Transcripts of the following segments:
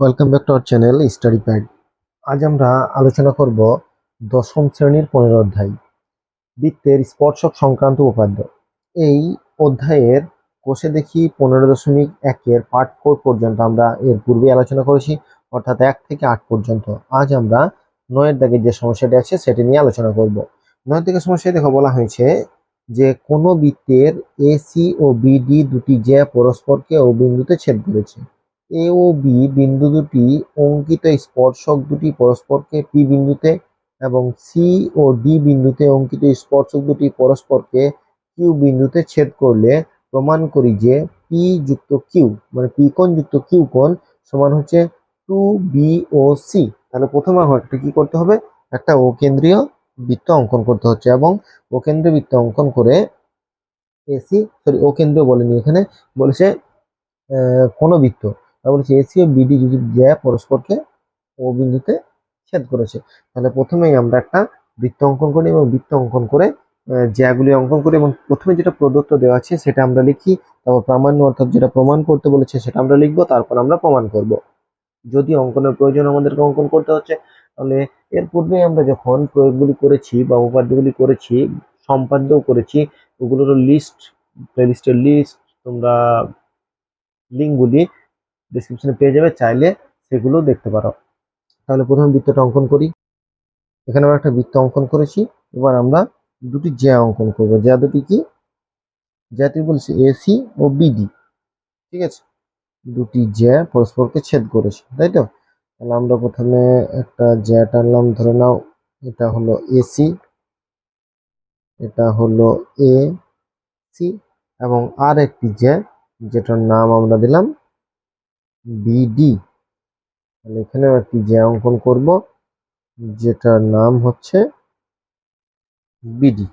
Welcome back to our channel study pad. আজ আমরা আলোচনা করব দশম শ্রেণীর 15 অধ্যায় বৃত্তের স্পর্শক সংক্রান্ত উপাদ্য। এই অধ্যায়ের কোষে দেখি 15.1-এর পার্ট 4 পর্যন্ত আমরা এর পূর্বে আলোচনা করেছি, অর্থাৎ 1 থেকে 8 পর্যন্ত। আজ আমরা 9-এর দাগের যে সমস্যাটি আছে সেটি নিয়ে আলোচনা করব। 9 থেকে সমস্যায় দেখো বলা হয়েছে যে কোনো বৃত্তের এসি ও বিডি দুটি যে পরস্পরকে ও বিন্দুতে ছেদ করেছে। এ ও বি বিন্দু দুটি অঙ্কিত স্পর্শক দুটি পরস্পরকে পি বিন্দুতে এবং সি ও ডি বিন্দুতে অঙ্কিত স্পর্শক দুটি পরস্পরকে কিউ বিন্দুতে ছেদ করলে প্রমাণ করি যে পি যুক্ত কিউ মানে পি কোণ যুক্ত কিউ কোণ সমান হচ্ছে 2বি ও সি। তাহলে প্রথমে আমাকে কি করতে হবে, একটা ও কেন্দ্রীয় বৃত্ত অঙ্কন করতে হচ্ছে এবং ও কেন্দ্রীয় বৃত্ত অঙ্কন করে ও কেন্দ্রীয় বলেনি, এখানে বলেছে কোনো বৃত্ত, বলেছে এসি ও বিডি যদি জ্যা পরস্পরকে ও বিন্দুতে ছেদ করেছে। তাহলে প্রথমেই আমরা একটা বৃত্ত অঙ্কন করি এবং বৃত্ত অঙ্কন করে জ্যাগুলি অঙ্কন করি এবং প্রথমে যেটা প্রদত্ত দেওয়া আছে সেটা আমরা লিখি, তারপর প্রামাণ্য অর্থাৎ যেটা প্রমাণ করতে বলেছে সেটা আমরা লিখবো, তারপর আমরা প্রমাণ করব। যদি অঙ্কনের প্রয়োজন আমাদেরকে অঙ্কন করতে হচ্ছে, তাহলে এর পূর্বে আমরা যখন প্রয়োগগুলি করেছি বা উপাদ্যগুলি করেছি, সম্পাদ্যও করেছি, ওগুলোর লিস্ট প্লেলিস্টের লিস্ট তোমরা লিঙ্কগুলি ডেসক্রিপশনে পেয়ে যাবে, চাইলে সেগুলো দেখতে পারো। তাহলে প্রথম বৃত্তটা অঙ্কন করি। এখানে আমরা একটা বৃত্ত অঙ্কন করেছি, এবার আমরা দুটি জ্যা অঙ্কন করব। জ্যা দুটি কি? জ্যাটি বলছি এসি ও বিডি, ঠিক আছে, দুটি জ্যা পরস্পরকে ছেদ করেছে, তাই তো? তাহলে আমরা প্রথমে একটা জ্যা টানলাম, ধরে নাও এটা হলো এসি, এটা হলো এ সি, এবং আর একটি জ্যা যেটার নাম আমরা দিলাম বিডি। তাহলে এখানেও একটি জ্যা অঙ্কন করব যেটার নাম হচ্ছে বিডি,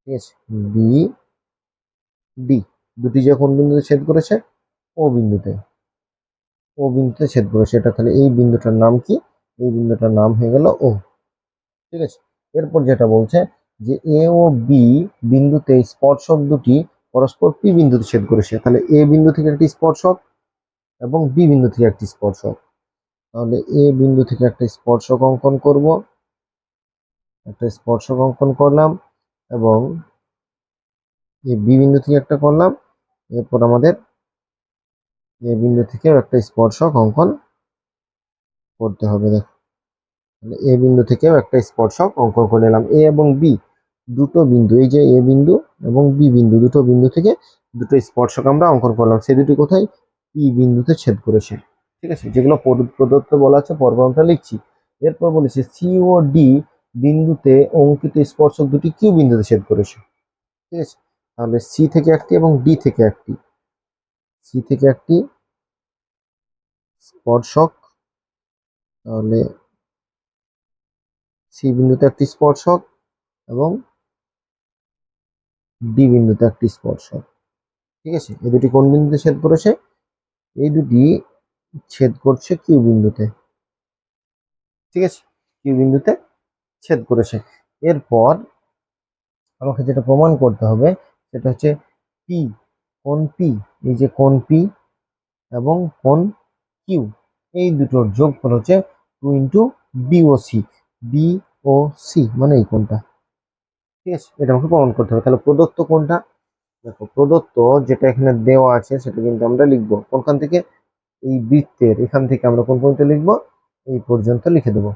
ঠিক আছে, বি ডি। দুটি জ্যা কোন বিন্দুতে ছেদ করেছে? ও বিন্দুতে, ও বিন্দুতে ছেদ করেছে। এটা তাহলে এই বিন্দুটার নাম কি? এই বিন্দুটার নাম হয়ে গেল ও, ঠিক আছে। এরপর যেটা বলছে যে এ ও বি বিন্দুতে স্পর্শক দুটি পরস্পর পি বিন্দুতে ছেদ করেছে। তাহলে এ বিন্দু থেকে একটি স্পর্শক এবং বি বিন্দু থেকে একটি স্পর্শক। তাহলে এ বিন্দু থেকে একটা স্পর্শক অঙ্কন করব, একটা স্পর্শক অঙ্কন করলাম, এবং এই বি বিন্দু থেকে একটা করলাম। এরপর আমাদের এ বিন্দু থেকেও একটা স্পর্শক অঙ্কন করতে হবে। দেখো, তাহলে এ বিন্দু থেকেও একটা স্পর্শক অঙ্কন করে নিলাম। এ এবং বি দুটো বিন্দু, এই যে এ বিন্দু এবং বি বিন্দু, দুটো বিন্দু থেকে দুটো স্পর্শক আমরা অঙ্কন করলাম। সেই দুটি কোথায়? পি বিন্দুতে ছেদ করেছে, ঠিক আছে। যেগুলো প্রদত্ত বলা আছে পরপর আমরা লিখছি। এরপর বলেছে সি ও ডি বিন্দুতে অঙ্কিত স্পর্শক দুটি কিউ বিন্দুতে ছেদ করেছে, ঠিক আছে। তাহলে সি থেকে একটি এবং ডি থেকে একটি, সি থেকে একটি স্পর্শক, তাহলে সি বিন্দুতে একটি স্পর্শক এবং ডি বিন্দুতে একটি স্পর্শক, ঠিক আছে। এই দুটি কোন বিন্দুতে ছেদ করেছে? এই দুটি ছেদ করছে কিউ বিন্দুতে, ঠিক আছে, কিউ বিন্দুতে ছেদ করেছে। এরপর আমাকে যেটা প্রমাণ করতে হবে সেটা হচ্ছে পি, কোণ পি, এই যে কোণ পি এবং কোণ কিউ, এই দুটোর যোগফল হচ্ছে 2 বিওসি। বিওসি মানে এই কোণটা, ঠিক আছে। এটা আমাকে প্রমাণ করতে হবে। তাহলে প্রদত্ত কোণটা, দেখো প্রদত্ত যেটা এখানে দেওয়া আছে সেটা কিন্তু আমরা লিখবো কোনখান থেকে? এই বৃত্তের এখান থেকে আমরা কোন পর্যন্ত লিখবো? এই পর্যন্ত লিখে দেবো,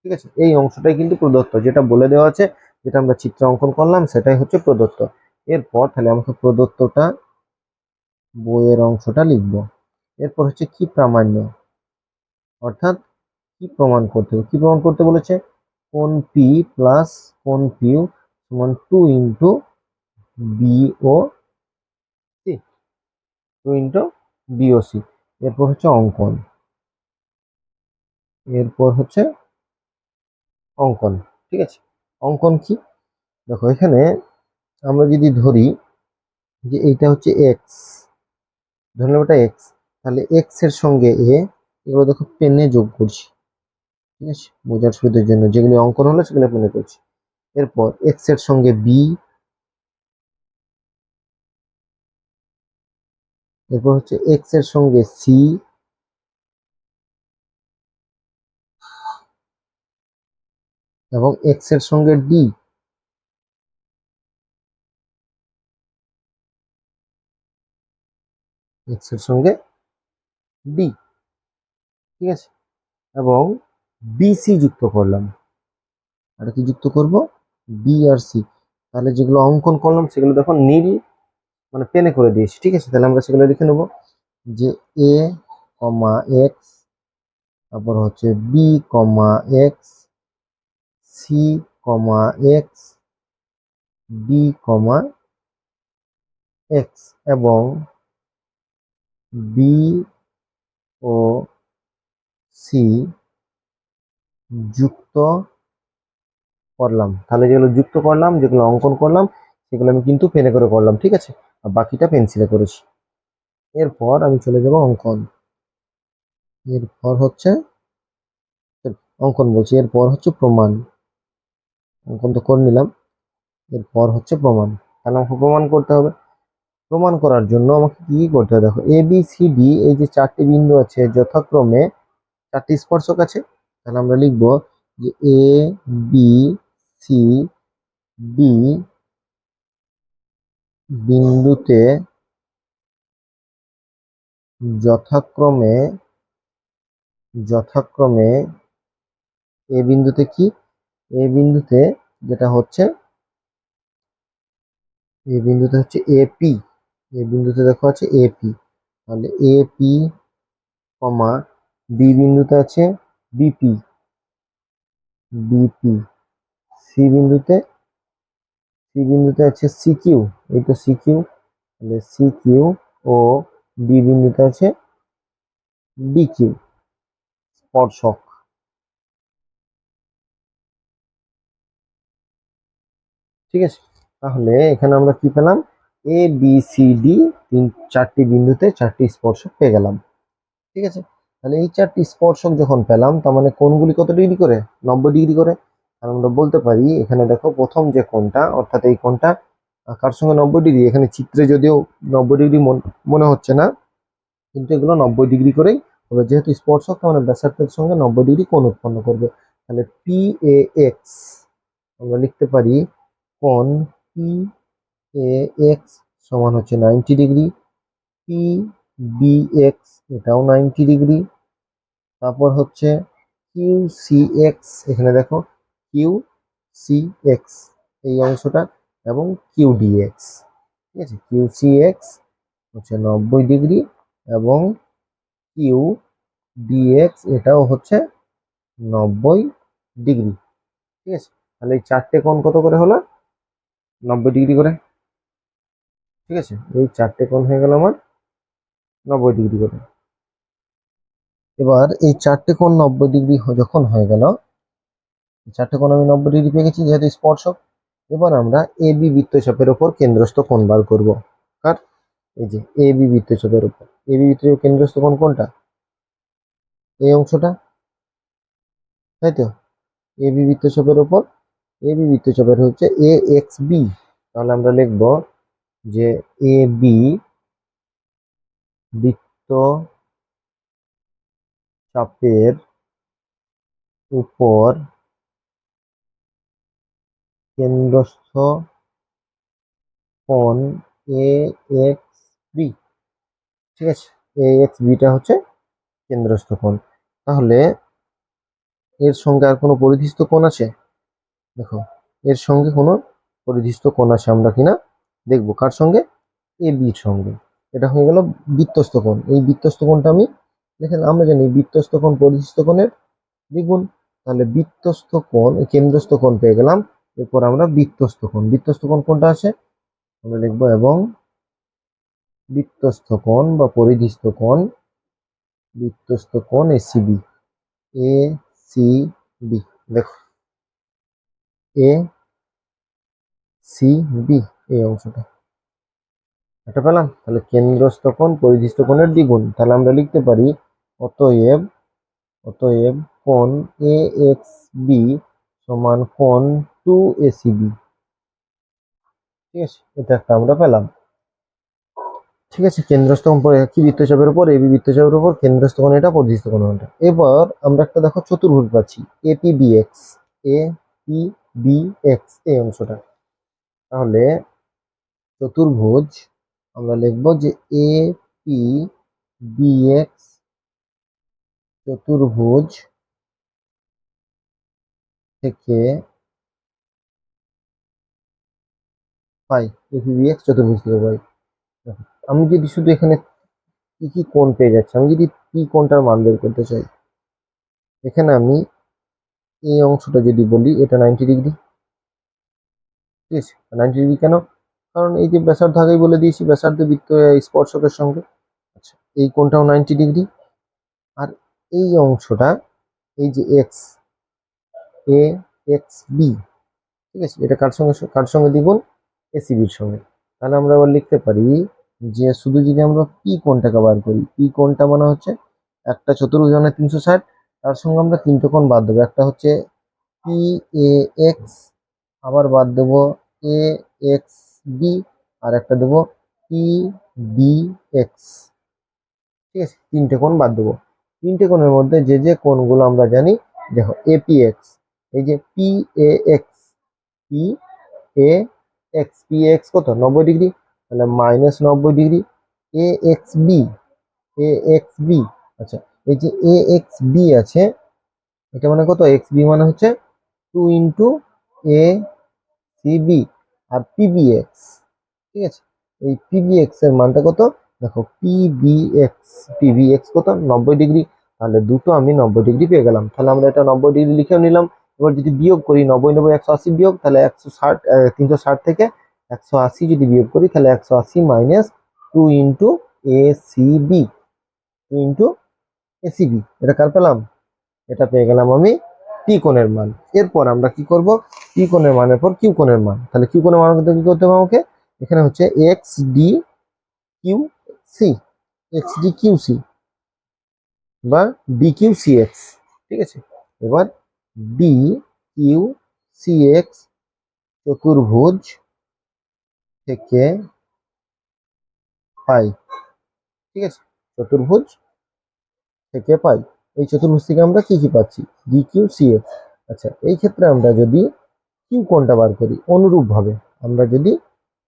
ঠিক আছে। এই অংশটাই কিন্তু প্রদত্ত, যেটা বলে দেওয়া আছে, যেটা আমরা চিত্র অঙ্কন করলাম সেটাই হচ্ছে প্রদত্ত। এরপর তাহলে আমাকে প্রদত্তটা, বইয়ের অংশটা লিখবো। এরপর হচ্ছে কি প্রামাণ্য, অর্থাৎ কি প্রমাণ করতে হবে। কি প্রমাণ করতে বলেছে? কোণ পি প্লাস কোণ কিউ সমান 2 বিও সি, 2 বিওসি। এরপর হচ্ছে অঙ্কন, এরপর হচ্ছে অঙ্কন, ঠিক আছে। অঙ্কন কি? দেখো এখানে আমরা যদি ধরি যে এইটা হচ্ছে এক্স, ধরলাম এটা এক্স, তাহলে এক্স এর সঙ্গে এ, এগুলো দেখো পেনে যোগ করছি, ঠিক আছে, বোঝার সুবিধার জন্য যেগুলি অঙ্কন হলো সেগুলো পেনে করছি। এরপর এক্স এর সঙ্গে বি, এরপর হচ্ছে এক্স এর সঙ্গে সি, এবং এক্স এর সঙ্গে ডি, এক্স এর সঙ্গে ডি, ঠিক আছে, এবং বিসি যুক্ত করলাম। আর কি যুক্ত করব? বি আর সি। তাহলে যেগুলো অঙ্কন করলাম সেগুলো দেখো নীল মানে পেনে করে দিয়েছি, ঠিক আছে। তাহলে আমরা সেগুলো লিখে নেব যে এ কমা এক্স, তারপর হচ্ছে B comma x, c comma x, D comma x, এবং বি ও সি যুক্ত করলাম। তাহলে যেগুলো যুক্ত করলাম, যেগুলো অঙ্কন করলাম, সেগুলো আমি কিন্তু পেনে করে করলাম, ঠিক আছে, আর বাকিটা পেন্সিলে করেছি। এরপর আমি চলে যাব অঙ্কন। এরপর হচ্ছে অঙ্কন বলছি, এরপর হচ্ছে প্রমাণ। অঙ্কন তো করে নিলাম, এরপর হচ্ছে প্রমাণ। তাহলে আমাকে প্রমাণ করতে হবে। প্রমাণ করার জন্য আমাকে কি করতে হবে? দেখো এ বি সি ডি এই যে চারটি বিন্দু আছে, যথাক্রমে চারটি স্পর্শক আছে। তাহলে আমরা লিখব যে এ বি সি ডি বিন্দুতে যথাক্রমে যথাক্রমে এ বিন্দুতে কি, এ বিন্দুতে যেটা হচ্ছে, এ বিন্দুতে হচ্ছে এপি, এ বিন্দুতে দেখো আছে এপি। তাহলে এপি কমা বি বিন্দুতে আছে বিপি, বিপি, সি বিন্দুতে, সি বিন্দুতে আছে সিকিউ, এই তো সিকিউ, তাহলে সিকিউ, ও ডি বিন্দুতে আছে ডিকিউ, স্পর্শক, ঠিক আছে। তাহলে এখানে আমরা কি পেলাম? এ বি সি ডি চারটি বিন্দুতে চারটি স্পর্শক পেয়ে গেলাম, ঠিক আছে। তাহলে এই চারটি স্পর্শক যখন পেলাম, তার মানে কোণগুলি কত ডিগ্রি করে? 90 ডিগ্রি করে। আর আমরা বলতে পারি এখানে দেখো প্রথম যে কোণটা, অর্থাৎ এই কোণটা কার সঙ্গে 90 ডিগ্রি, এখানে চিত্রে যদিও 90 ডিগ্রি মনে হচ্ছে না, কিন্তু এগুলো 90 ডিগ্রি করেই হবে, যেহেতু স্পর্শক তার মানে ব্যাসার্ধের সঙ্গে 90 ডিগ্রি কোণ উৎপন্ন করবে। তাহলে পি এ এক্স আমরা লিখতে পারি কোণ পি এ এক্স সমান হচ্ছে 90 ডিগ্রি, পি বি এক্স এটাও 90 ডিগ্রি, তারপর হচ্ছে কিউ সি এক্স, এখানে দেখো কিউ সি এক্স এই অংশটা, এবং কিউ ডি এক্স, ঠিক আছে, কিউ সি এক্স হচ্ছে 90 ডিগ্রি, এবং কিউ ডি এক্স এটাও হচ্ছে 90 ডিগ্রি, ঠিক আছে। তাহলে এই চারটে কোণ কত করে হলো? 90 ডিগ্রি করে, ঠিক আছে। এই চারটে কোণ হয়ে গেল আমার 90 ডিগ্রি করে। এবার এই চারটে কোণ 90 ডিগ্রি যখন হয়ে গেল, চারটে কোণ আমি 90 ডিগ্রি পেয়ে গেছি যেহেতু স্পর্শক। এবার আমরা এ বি বৃত্তচাপের উপর কেন্দ্রস্থ কোণ বার করব। কার? এই যে এ বি বৃত্তচাপের উপর। এ বি বৃত্তচাপের কেন্দ্রস্থ কোণ কোনটা? এই অংশটা, তাই তো। এ বি বৃত্তচাপের উপর, এ বি বৃত্তচাপের হচ্ছে এ এক্স বি। তাহলে আমরা লিখব যে এ বি বৃত্তচাপের উপর কেন্দ্রস্থ কোণ এ এক্স বি, ঠিক আছে। এ এক্স বিটা হচ্ছে কেন্দ্রস্থ কোণ। তাহলে এর সঙ্গে আর কোনো পরিধিস্থ কোণ আছে? দেখো এর সঙ্গে কোনো পরিধিস্থ কোণ আছে আমরা কিনা দেখবো। কার সঙ্গে? এ বির সঙ্গে। এটা হয়ে গেল বৃত্তস্থ কোণ। এই বৃত্তস্থ কোণটা আমি দেখেন, আমরা জানি বৃত্তস্থ কোণ পরিধিস্থ কোণের দ্বিগুণ। তাহলে বৃত্তস্থ কোণ, কেন্দ্রস্থ কোণ পেয়ে গেলাম। এরপর আমরা বৃত্তস্থ কোণ, বৃত্তস্থ কোণ কোনটা আছে আমরা লিখবো, এবং বৃত্তস্থ কোণ বা পরিধিস্থ কোণ, বৃত্তস্থ কোণ এসিবি, এ সি বি। দেখো এ সি বি এই অংশটা এটা পেলাম। তাহলে কেন্দ্রস্থ কোণ পরিধিস্থ কোণের দ্বিগুণ। তাহলে আমরা লিখতে পারি অতএব, অতএব কোণ এ এক্স বি সমান কোণ 2 ACB, ঠিক আছে। এটা একটা আমরা পেলাম, ঠিক আছে। কেন্দ্রস্থ কোণ কি বৃত্তচাপের উপর, এবি বৃত্তচাপের উপর কেন্দ্রস্থ কোণ এটা, পরিধিস্থ কোণ এটা। এবার আমরা একটা দেখো চতুর্ভুজ পাচ্ছি এপিবিএক্স, পি বি এক্স এই অংশটা। তাহলে চতুর্ভুজ আমরা লিখব যে এ পি বি এক্স চতুর্ভুজ থেকে পাই, এপি বি এক্স চতুর্ভুজ থেকে পাই। আমি যদি শুধু এখানে কি কি কোণ পেয়ে যাচ্ছি, আমি যদি পি কোণটার মান বের করতে চাই, এখানে আমি এই অংশটা যদি বলি এটা 90 ডিগ্রি, ঠিক আছে। 90 ডিগ্রি কেন? কারণ এই যে ব্যাসার্ধ আগেই বলে দিয়েছি, ব্যাসার্ধ বৃত্ত স্পর্শকের সঙ্গে। আচ্ছা, এই কোণটাও 90 ডিগ্রি। আর এই অংশটা এই যে এক্স এ এক্স বি, ঠিক আছে, এটা কার সঙ্গে দ্বিগুণ? এসিবির সঙ্গে। তাহলে আমরা আবার লিখতে পারি যে শুধু যদি আমরা পি কোণটাকে বার করি, পি কোণটা মানে হচ্ছে একটা চতুর্ভুজ মানে 360, তার সঙ্গে আমরা তিনটে কোণ বাদ দেবো। একটা হচ্ছে পি এ এক্স, আবার বাদ দেবো এ এক্স বি, আর একটা দেবো পি বি এক্স, ঠিক আছে। তিনটে কোণ বাদ দেবো। তিনটে কোণের মধ্যে যে যে কোণগুলো আমরা জানি, দেখো এপি এক্স, এই যে P A x, P A x, P x কত? 90 ডিগ্রি, তাহলে মাইনাস 90 ডিগ্রি। এ এক্স বি, এ এক্স বি, আচ্ছা, এই যে এ এক্স বি আছে, এটা মানে কত? এক্স বি মানে হচ্ছে 2 ইন্টু এ সি বি, আর পিবি এক্স, ঠিক আছে। এই পিবি এক্স এর মানটা কত? দেখো পিবি এক্স, পিবি এক্স কত? 90 ডিগ্রি। তাহলে দুটো আমি 90 ডিগ্রি পেয়ে গেলাম। তাহলে আমরা এটা 90 ডিগ্রি লিখেও নিলাম। এবার যদি বিয়োগ করি 90 90 180 বিয়োগ, তাহলে 160 360 থেকে 180 যদি বিয়োগ করি, তাহলে 180 minus 2 into A C B, 2 into ACB. এটা কার পেলাম? এটা পেয়ে গেলাম আমি পি কোণের মান। এরপর আমরা কি করব? পি কোণের মানের পর কিউ কোণের মান। তাহলে কিউ কোণের মান কি করতে হবে আমাকে? এখানে হচ্ছে X D Q C, X D Q C বা ডি কিউ সি এক্স, ঠিক আছে। এবার ডি কিউ সি এক্স চতুর্ভুজ থেকে পাই, ঠিক আছে, চতুর্ভুজ থেকে পাই। এই চতুর্ভুজ থেকে আমরা কি কি পাচ্ছি? D Q C X. আচ্ছা, এই ক্ষেত্রে আমরা যদি কিউ কোণটা বার করি, অনুরূপ ভাবে আমরা যদি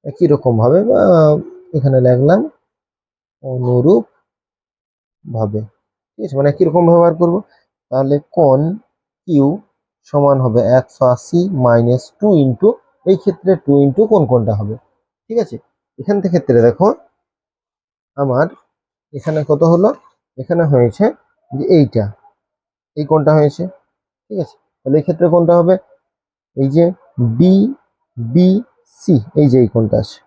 একই রকম ভাবে বা এখানে লিখলাম অনুরূপ ভাবে, ঠিক আছে, মানে একই রকম ভাবে বার করবো। তাহলে কোণ কিউ সমান হবে 180 মাইনাস 2 ইন্টু, এই ক্ষেত্রে 2 ইন্টু কোণটা হবে, ঠিক আছে। এখান থেকে ক্ষেত্রে দেখো আমার এখানে কত হলো? এখানে হয়েছে যে এইটা, এই কোণটা হয়েছে, ঠিক আছে। তাহলে এই ক্ষেত্রে কোণটা হবে এই যে বি বি সি, এই যে এই কোণটা আছে,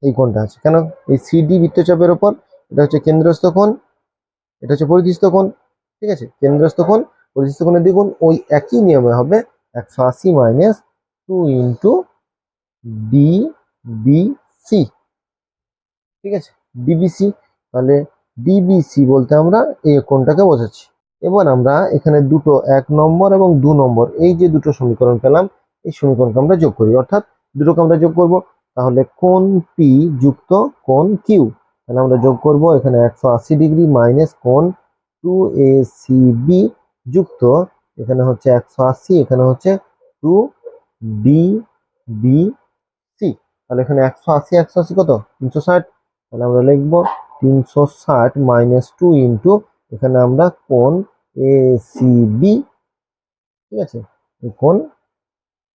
এই কোণটা আছে কেন? এই সিডি বৃত্তচাপের উপর, এটা হচ্ছে কেন্দ্রস্থ কোণ, এটা হচ্ছে পরিধিস্থ কোণ, ঠিক আছে। কেন্দ্রস্থ কোণ পরিধিস্থ কোণের দ্বিগুণ, ওই একই নিয়মে হবে 180 minus 2 into D B C, ঠিক আছে, ডিবিসি। তাহলে ডিবিসি বলতে আমরা এই কোণটাকে বোঝাচ্ছি। এবার আমরা এখানে দুটো 1 নম্বর এবং 2 নম্বর এই যে দুটো সমীকরণ পেলাম, এই সমীকরণকে আমরা যোগ করি, অর্থাৎ দুটোকে আমরা যোগ করব। তাহলে কোণ পি যুক্ত কোণ কিউ, তাহলে আমরা যোগ করব এখানে 180 ডিগ্রি মাইনাস কোণ 2ACB যুক্ত এখানে হচ্ছে 180, এখানে হচ্ছে 2DBC। তাহলে এখানে 180 180 কত? 360। তাহলে আমরা লিখবো 360 মাইনাস 2 ইন্টু এখানে আমরা কোণ এসিবি, ঠিক আছে, এই কোণ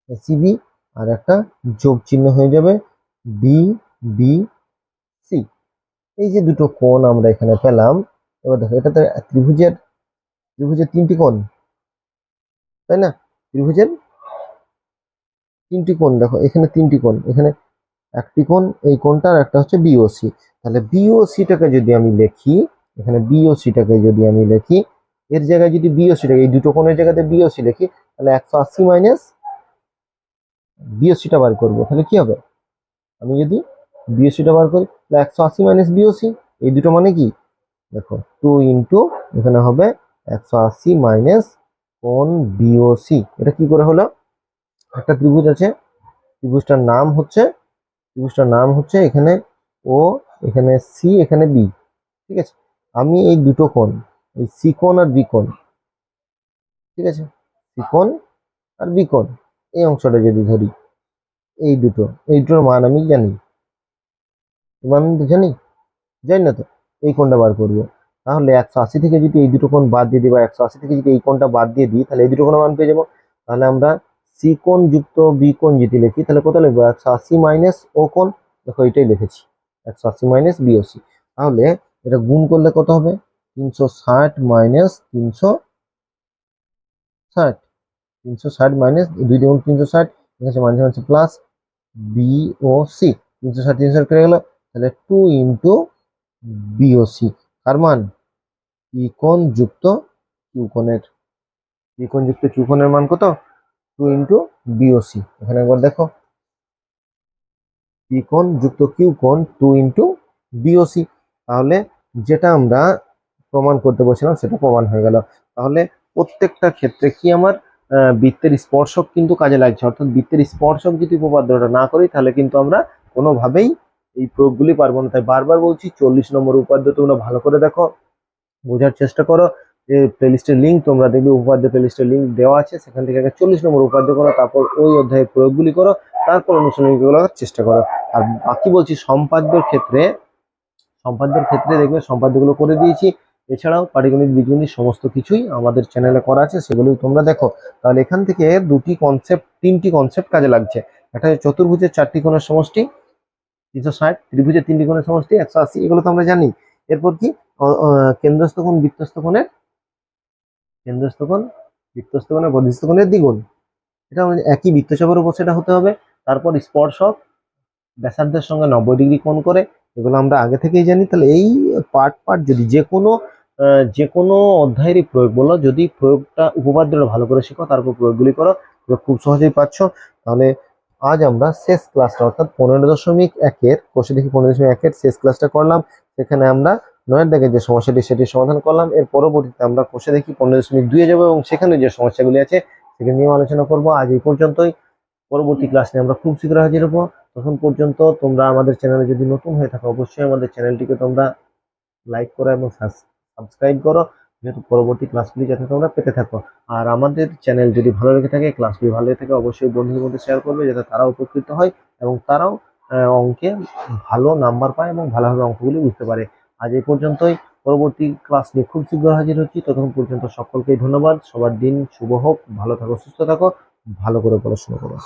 এসিবি, আর একটা যোগ চিহ্ন হয়ে যাবে ডিবিসি। এই যে দুটো কোণ আমরা এখানে পেলাম। এবার দেখো এটাতে ত্রিভুজের তিনটি কোণ, তাই না? ত্রিভুজের তিনটি কোণ, দেখো এখানে তিনটি কোণ, এখানে একটি কোণ, এই কোণটা, আর একটা হচ্ছে বিওসি। তাহলে বিওসিটাকে যদি আমি লিখি, এখানে বিওসিটাকে যদি আমি লিখি, এর জায়গায় যদি বিওসিটাকে, এই দুটো কোণের জায়গাতে বিওসি লিখি, তাহলে 180 মাইনাস বিওসিটা বার করবো, তাহলে কি হবে? আমি যদি বিওসিটা বার করি, তাহলে 180 মাইনাস বিওসি, এই দুটো মানে কি? দেখো 2 ইন্টু এখানে হবে 180 মাইনাস কোণ বিওসি। এটা কি করে হলো? একটা ত্রিভুজ আছে, ত্রিভুজটার নাম হচ্ছে এখানে ও, এখানে সি, এখানে বি, ঠিক আছে। আমি এই দুটো কোণ, এই সি কোণ আর বি কোণ, ঠিক আছে, সি কোণ আর বি কোণ, এই অংশটা যদি ধরি, এই দুটোর মান আমি জানি, মান জানি, জানি না তো, এই কোণটা বার করবো। তাহলে 180 থেকে যদি এই দুটো কোণ বাদ দিয়ে দিই, বা 180 থেকে যদি এই কোণটা বাদ দিয়ে দিই, তাহলে এই দুটো কোণের মান পেয়ে যাবো। তাহলে আমরা সি কোণ যুক্ত বি কোণ যদি লিখি, তাহলে কত লিখবো? 180 মাইনাস ও কোণ, দেখো এটাই লিখেছি, 180 মাইনাস বিওসি। তাহলে এটা গুণ করলে কত হবে? 360 মাইনাস 360, 360 মাইনাস 2 দ্বিগুণ 360, এখানে মাঝে মাঝে প্লাস বিওসি, 360 360 কেটে গেল, তাহলে 2 ইন্টু বিওসি, কার মান? পি কোণ যুক্ত কিউ কোণের, পি কোণ যুক্ত কিউ কোণের মান কত? 2 ইন্টু বিওসি। এখানে একবার দেখো, পি কোণ যুক্ত কিউ কোণ 2 ইন্টু বিওসি। তাহলে যেটা আমরা প্রমাণ করতে বলছিলাম সেটা প্রমাণ হয়ে গেল। তাহলে প্রত্যেকটা ক্ষেত্রে কি আমার বৃত্তের স্পর্শক কিন্তু কাজে লাগছে, অর্থাৎ বৃত্তের স্পর্শক যদি উপপাদ্যটা না করি তাহলে কিন্তু আমরা কোনোভাবেই এই প্রয়োগগুলি পারবো না। তাই বারবার বলছি 40 নম্বর উপপাদ্য তোমরা ভালো করে দেখো, বোঝার চেষ্টা করো। যে প্লেলিস্টের লিঙ্ক তোমরা দেখবে, উপপাদ্য প্লেলিস্টের লিঙ্ক দেওয়া আছে, সেখান থেকে আগে 40 নম্বর উপপাদ্য করো, তারপর ওই অধ্যায়ের প্রয়োগগুলি করো, তারপর অনুশীলনীগুলো করার চেষ্টা করো। আর বাকি বলছি সম্পাদ্যর ক্ষেত্রে দেখবে সম্পাদ্যগুলো করে দিয়েছি। এছাড়াও পাটিগণিত, বীজগণিত সমস্ত কিছুই আমাদের চ্যানেলে করা আছে, সেগুলো তোমরা দেখো। তাহলে এখান থেকে তিনটি কনসেপ্ট কাজে লাগছে। একটা হচ্ছে চতুর্ভুজের 4টি কোণের সমষ্টি 360, ত্রিভুজের 3টি কোণের সমষ্টি 180, এগুলো তো আমরা জানি। এরপর কি? কেন্দ্রস্থ কোণ বৃত্তস্থ কোণের বর্ধিষ্ঠ কোণের দ্বিগুণ, এটা আমাদের একই বৃত্তচাপের উপর সেটা হতে হবে। তারপর স্পর্শক ব্যাসার্ধের সঙ্গে 90 ডিগ্রি কোণ করে, এগুলো আমরা আগে থেকেই জানি। তাহলে এই পার্ট যদি যে কোনো অধ্যায়েরই প্রয়োগ বলো, যদি প্রয়োগটা উপপাদ্যটা ভালো করে শিখো, তারপর প্রয়োগগুলি করো, খুব সহজেই পাচ্ছ। তাহলে আজ আমরা শেষ ক্লাসটা, অর্থাৎ 15.1-এর কোষে দেখি 15.1-এর শেষ ক্লাসটা করলাম। সেখানে আমরা 9-এর দাগের যে সমস্যাটি সেটি সমাধান করলাম। এর পরবর্তীতে আমরা কোষে দেখি 15.2-এ যাবো এবং সেখানে যে সমস্যাগুলি আছে সেখানে নিয়ে আলোচনা করবো। আজ এই পর্যন্তই, পরবর্তী ক্লাস নিয়ে আমরা খুব শীঘ্র হাজির হবো। তখন পর্যন্ত তোমরা আমাদের চ্যানেলে যদি নতুন হয়ে থাকো, অবশ্যই আমাদের চ্যানেলটিকে তোমরা লাইক করো এবং সাবস্ক্রাইব করো, যেহেতু পরবর্তী ক্লাসগুলি যাতে তোমরা পেতে থাকো। আর আমাদের চ্যানেল যদি ভালো লেগে থাকে, ক্লাসগুলি ভালো লেগে থাকে, অবশ্যই বন্ধুদের মধ্যে শেয়ার করবে, যাতে তারাও উপকৃত হয় এবং তারাও অঙ্কে ভালো নাম্বার পায় এবং ভালোভাবে অঙ্কগুলি বুঝতে পারে। আজ এই পর্যন্তই, পরবর্তী ক্লাস নিয়ে খুব শীঘ্র হাজির হচ্ছি। ততক্ষণ পর্যন্ত সকলকেই ধন্যবাদ। সবার দিন শুভ হোক, ভালো থাকো, সুস্থ থাকো, ভালো করে পড়াশোনা করো।